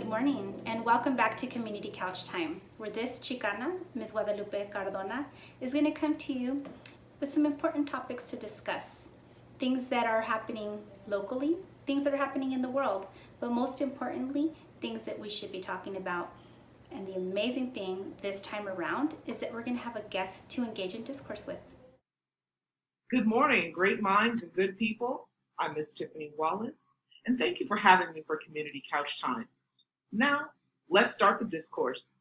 Good morning, and welcome back to Community Couch Time, where this Chicana, Ms. Guadalupe Cardona, is going to come to you with some important topics to discuss. Things that are happening locally, things that are happening in the world, but most importantly, things that we should be talking about. And the amazing thing this time around is that we're going to have a guest to engage in discourse with. Good morning, great minds and good people. I'm Miss Tiffany Wallace, and thank you for having me for Community Couch Time. Now, let's start the discourse.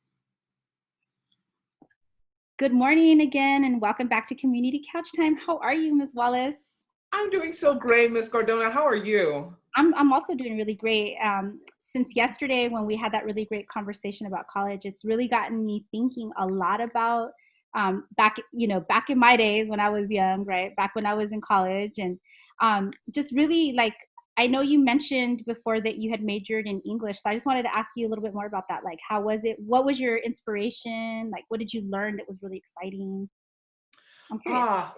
Good morning again, and welcome back to Community Couch Time. How are you, Ms. Wallace? I'm doing so great, Miss Cardona. How are you? I'm also doing really great. Since yesterday when we had that really great conversation about college, it's really gotten me thinking a lot about back in my days when I was young, right? Back when I was in college, and just really like I know you mentioned before that you had majored in English, so I just wanted to ask you a little bit more about that. Like, how was it? What was your inspiration? Like, what did you learn that was really exciting? I'm curious.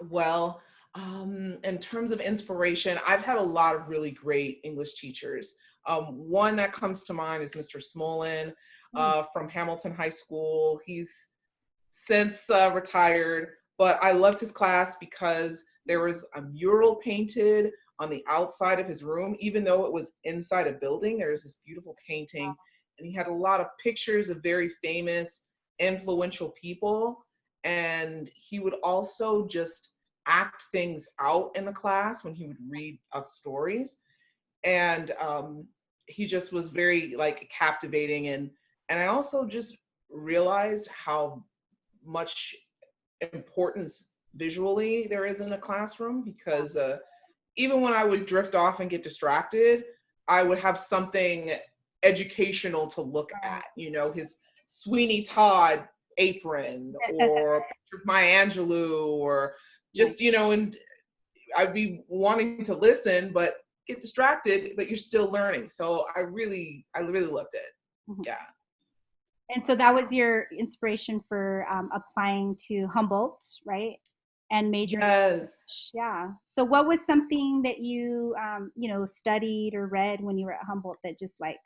In terms of inspiration, I've had a lot of really great English teachers. One that comes to mind is Mr. Smolin from Hamilton High School. He's since retired, but I loved his class because there was a mural painted on the outside of his room, even though it was inside a building. There was this beautiful painting, and he had a lot of pictures of very famous, influential people. And he would also just act things out in the class when he would read us stories. And he just was very like captivating. And I also just realized how much importance visually there is in a classroom, because even when I would drift off and get distracted, I would have something educational to look at, his Sweeney Todd apron or Maya Angelou, or just, and I'd be wanting to listen, but get distracted, but you're still learning. So I really loved it. Mhm. Yeah. And so that was your inspiration for applying to Humboldt, right? And majoring. Yes. Yeah. So what was something that you, studied or read when you were at Humboldt that just like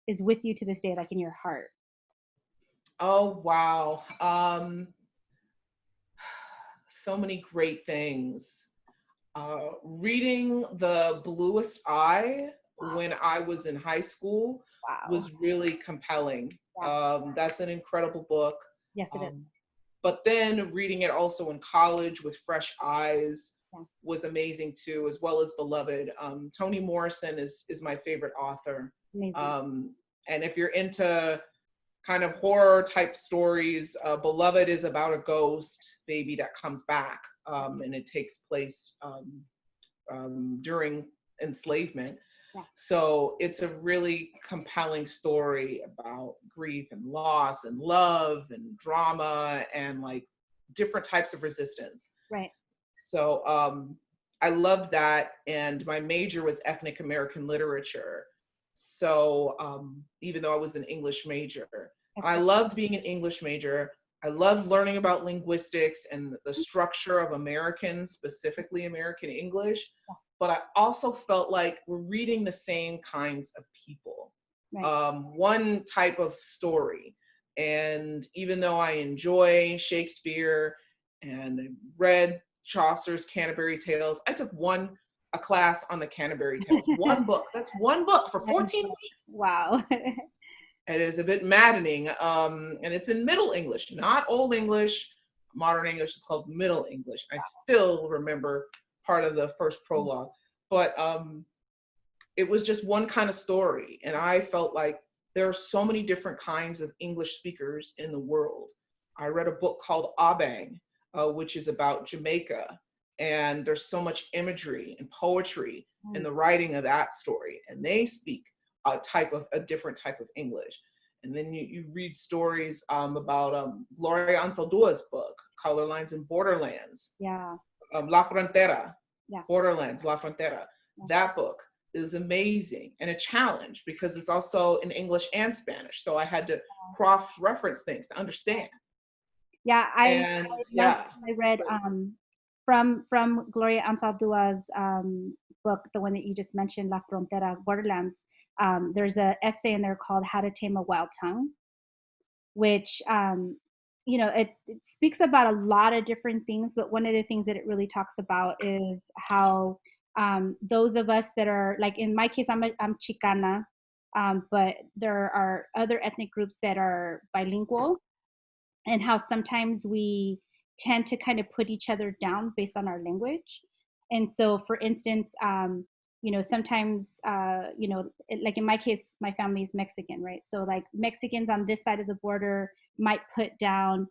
is with you to this day, like in your heart? Oh, wow. So many great things. Reading The Bluest Eye when I was in high school Wow. was really compelling. Yeah. That's an incredible book. Yes, it is. But then reading it also in college with fresh eyes Yeah. was amazing too, as well as Beloved. Toni Morrison is my favorite author. Amazing. And if you're into kind of horror type stories, Beloved is about a ghost baby that comes back, and it takes place during enslavement. Yeah. So it's a really compelling story about grief and loss and love and drama and like different types of resistance. Right. So I loved that. And my major was ethnic American literature. So even though I was an English major, I loved being an English major. I loved learning about linguistics and the structure of American, specifically American English. But I also felt like we're reading the same kinds of people, Right. one type of story. And even though I enjoy Shakespeare and I read Chaucer's Canterbury Tales, I took a class on the Canterbury Tales. One book. That's one book for 14 weeks. Wow. It is a bit maddening. And it's in Middle English, not Old English. Modern English is called Middle English. I still remember part of the first prologue. But it was just one kind of story. And I felt like there are so many different kinds of English speakers in the world. I read a book called Abang, which is about Jamaica. And there's so much imagery and poetry in the writing of that story. And they speak a different type of English. And then you read stories about Gloria Anzaldua's book, Color Lines and Borderlands. Yeah. La Frontera. Yeah. Borderlands, La Frontera. Yeah. That book is amazing and a challenge because it's also in English and Spanish. So I had to cross-reference things to understand. Yeah, I read from Gloria Anzaldua's book, the one that you just mentioned, La Frontera, Borderlands. There's a essay in there called How to Tame a Wild Tongue, which it speaks about a lot of different things, but one of the things that it really talks about is how those of us that are, like in my case, I'm Chicana, but there are other ethnic groups that are bilingual, and how sometimes we tend to kind of put each other down based on our language. And so, for instance, sometimes, like in my case, my family is Mexican, right? So, like Mexicans on this side of the border might put down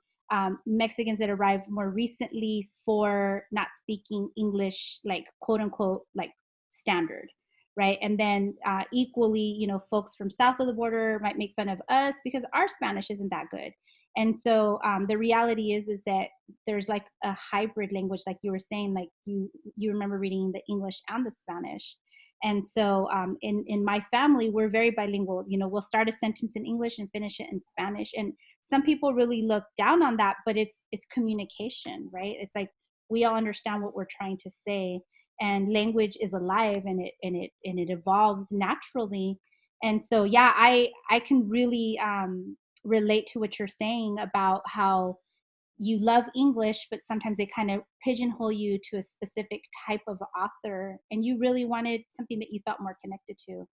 Mexicans that arrived more recently for not speaking English, like quote unquote, like standard, right? And then equally, folks from south of the border might make fun of us because our Spanish isn't that good. And so the reality is that there's like a hybrid language, like you were saying, like you remember reading the English and the Spanish. And so in my family, we're very bilingual. We'll start a sentence in English and finish it in Spanish. And some people really look down on that, but it's communication, right? It's like we all understand what we're trying to say, and language is alive, and it evolves naturally. And so yeah, I can really relate to what you're saying about how you love English, but sometimes they kind of pigeonhole you to a specific type of author, and you really wanted something that you felt more connected to.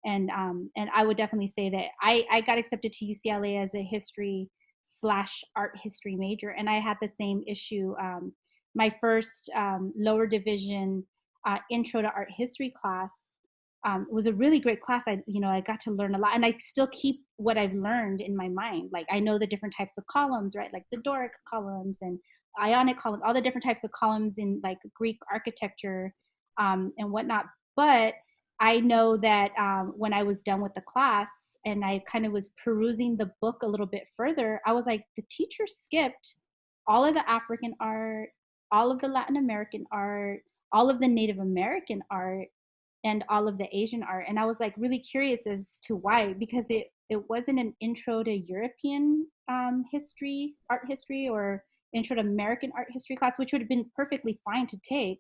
And I would definitely say that I got accepted to UCLA as a history / art history major, and I had the same issue. My first lower division intro to art history class was a really great class. I got to learn a lot, and I still keep what I've learned in my mind. Like I know the different types of columns, right? Like the Doric columns and Ionic columns, all the different types of columns in like Greek architecture and whatnot. But I know that when I was done with the class and I kind of was perusing the book a little bit further, I was like, the teacher skipped all of the African art, all of the Latin American art, all of the Native American art, and all of the Asian art. And I was like really curious as to why, because it wasn't an intro to European history, art history, or intro to American art history class, which would have been perfectly fine to take.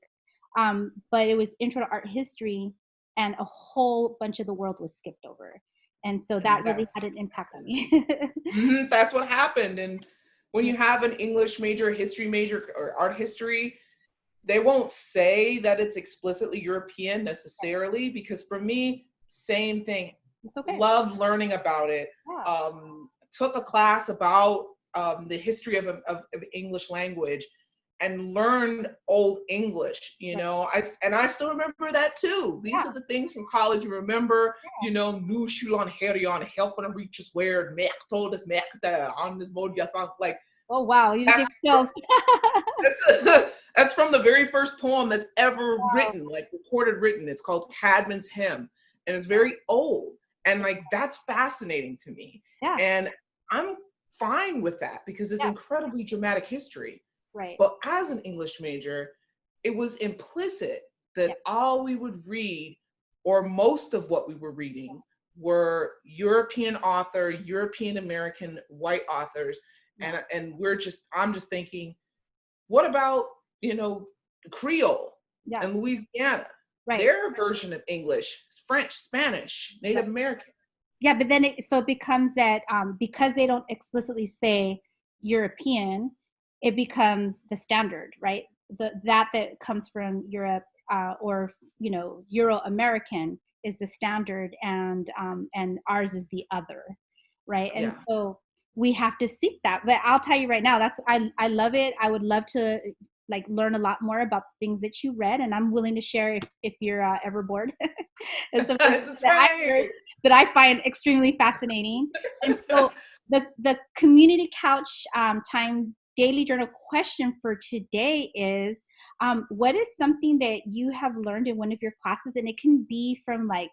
But it was intro to art history, and a whole bunch of the world was skipped over. And so that really had an impact on me. That's what happened. And when you have an English major, history major, or art history, they won't say that it's explicitly European necessarily, because for me, same thing. It's okay. Loved learning about it. Yeah. Took a class about the history of English language and learned Old English, I still remember that too. These are the things from college you remember, nu shulan herion, helping to reach us where Mac told us Mac on this mode, like, oh wow, you just chills. That's from the very first poem that's ever written, like recorded written. It's called Cadman's Hymn, and it's very old. And like, that's fascinating to me. Yeah. And I'm fine with that because it's incredibly dramatic history. Right. But as an English major, it was implicit that all we would read, or most of what we were reading, were European author, European American white authors. And I'm just thinking, what about, Creole and Louisiana? Right. Their version of English is French, Spanish, Native American. Yeah, but then it becomes that because they don't explicitly say European, it becomes the standard, right? That comes from Europe or Euro-American is the standard, and ours is the other, right? And so we have to seek that. But I'll tell you right now, I love it. I would love to like learn a lot more about things that you read, and I'm willing to share if you're ever bored. that I find extremely fascinating. And so the community couch time daily journal question for today is, what is something that you have learned in one of your classes, and it can be from like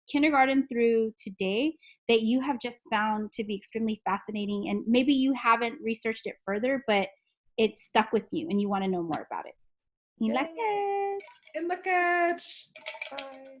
kindergarten through today, that you have just found to be extremely fascinating, and maybe you haven't researched it further, but it stuck with you and you want to know more about it. In la catch. In the catch. Bye.